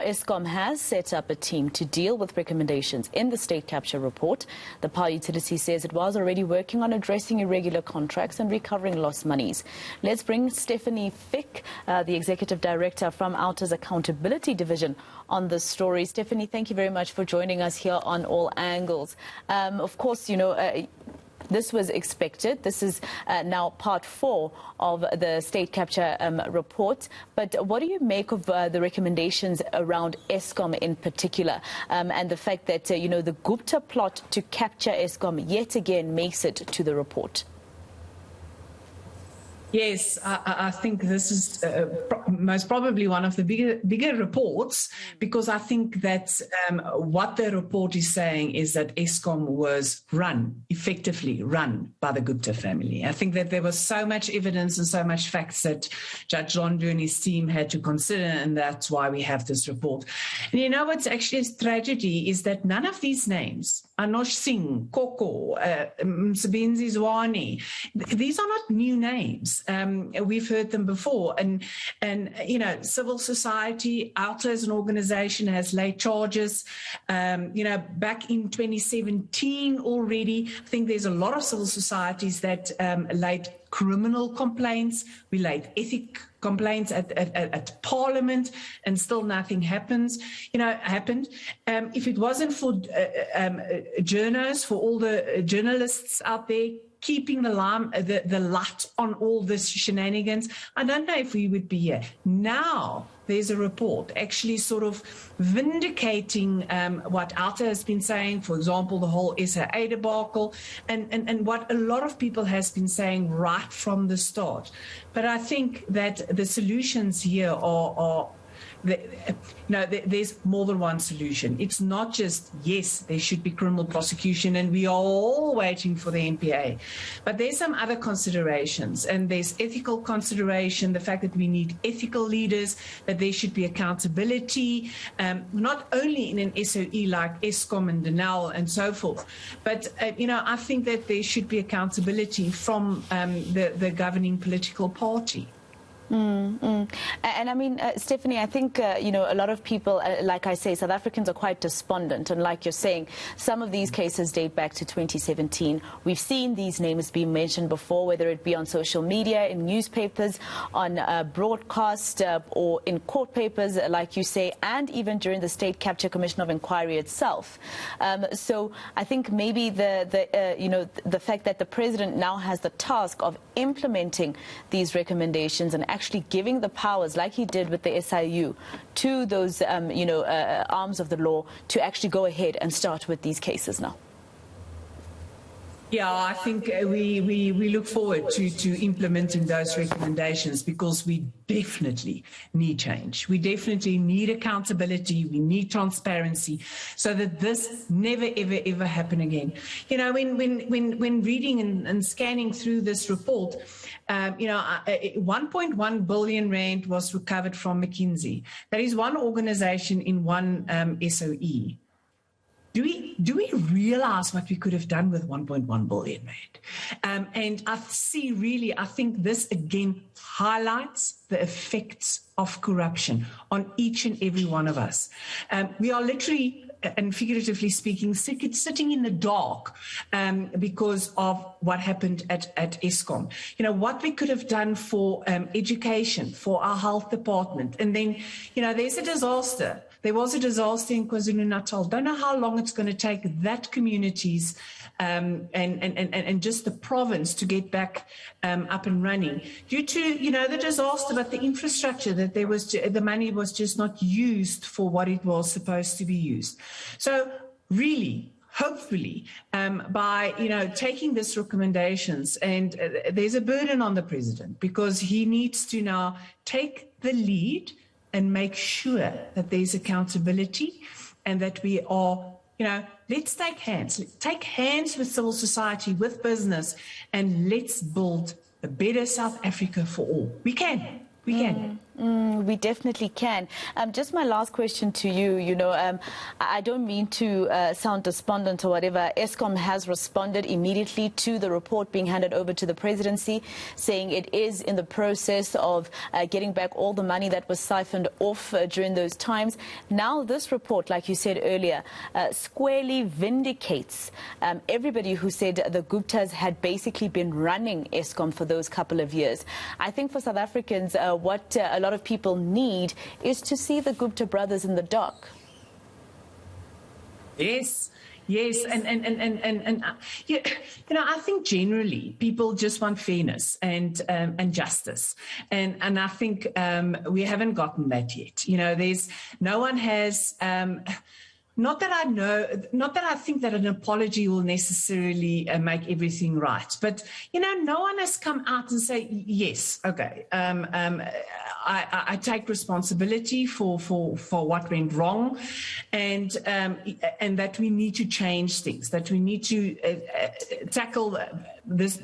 Eskom has set up a team to deal with recommendations in the state capture report. The power utility says it was already working on addressing irregular contracts and recovering lost monies. Let's bring Stefanie Fick, the Executive Director from Outa's Accountability Division, on this story. Stefanie, thank you very much for joining us here on All Angles. Of course, this was expected. This is now part 4 of the state capture report. But what do you make of the recommendations around Eskom in particular, and the fact that, the Gupta plot to capture Eskom yet again makes it to the report? Yes, I think this is most probably one of the bigger reports, because I think that what the report is saying is that Eskom was effectively run by the Gupta family. I think that there was so much evidence and so much facts that Judge Londo and his team had to consider, and that's why we have this report. And what's actually a tragedy is that none of these names, Anosh Singh, Koko, Msebenzi Zwane, these are not new names. We've heard them before, and civil society, Outa as an organization has laid charges. Back in 2017 already, I think there's a lot of civil societies that laid criminal complaints. We laid ethic complaints at Parliament, and still nothing happened. If it wasn't for journalists, for all the journalists out there keeping the light on all this shenanigans, I don't know if we would be here. Now there's a report actually sort of vindicating what Outa has been saying, for example, the whole SAA debacle, and what a lot of people has been saying right from the start. But I think that the solutions here are there's more than one solution. It's not just, yes, there should be criminal prosecution, and we are all waiting for the NPA. But there's some other considerations, and there's ethical consideration, the fact that we need ethical leaders, that there should be accountability, not only in an SOE like Eskom and Denel and so forth, but, I think that there should be accountability from the governing political party. And I mean, Stefanie, I think, a lot of people, like I say, South Africans are quite despondent. And like you're saying, some of these cases date back to 2017. We've seen these names being mentioned before, whether it be on social media, in newspapers, on broadcast, or in court papers, like you say, and even during the State Capture Commission of Inquiry itself. So I think maybe the fact that the president now has the task of implementing these recommendations and actually giving the powers, like he did with the SIU, to those, arms of the law to actually go ahead and start with these cases now. Yeah, I think we look forward to implementing those recommendations, because we definitely need change. We definitely need accountability. We need transparency, so that this never, ever happen again. When reading and scanning through this report, 1.1 billion rand was recovered from McKinsey. That is one organization in one SOE. Do we realize what we could have done with 1.1 billion rand? And I think this again highlights the effects of corruption on each and every one of us. We are literally and figuratively speaking, sitting in the dark because of what happened at Eskom. What we could have done for education, for our health department. And then, there's a disaster. There was a disaster in KwaZulu-Natal. Don't know how long it's going to take that communities and just the province to get back up and running due to, the disaster, but the infrastructure that there was, the money was just not used for what it was supposed to be used. So really, hopefully, by, taking these recommendations, and there's a burden on the president, because he needs to now take the lead and make sure that there's accountability, and that we are, let's take hands with civil society, with business, and let's build a better South Africa for all. We can. We definitely can. Just my last question to you, I don't mean to sound despondent or whatever. Eskom has responded immediately to the report being handed over to the presidency, saying it is in the process of getting back all the money that was siphoned off during those times. Now this report, like you said earlier, squarely vindicates everybody who said the Guptas had basically been running Eskom for those couple of years. I think for South Africans, what a lot of people need is to see the Gupta brothers in the dock. Yes, and I think generally people just want fairness and justice, and I think we haven't gotten that yet. There's no one has. Not that I think that an apology will necessarily make everything right, but no one has come out and say yes, okay. I take responsibility for what went wrong, and that we need to change things, that we need to tackle this,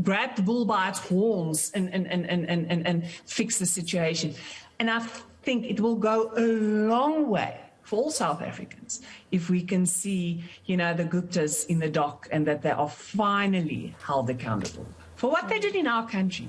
grab the bull by its horns and fix the situation. And I think it will go a long way for all South Africans if we can see, the Guptas in the dock and that they are finally held accountable for what they did in our country.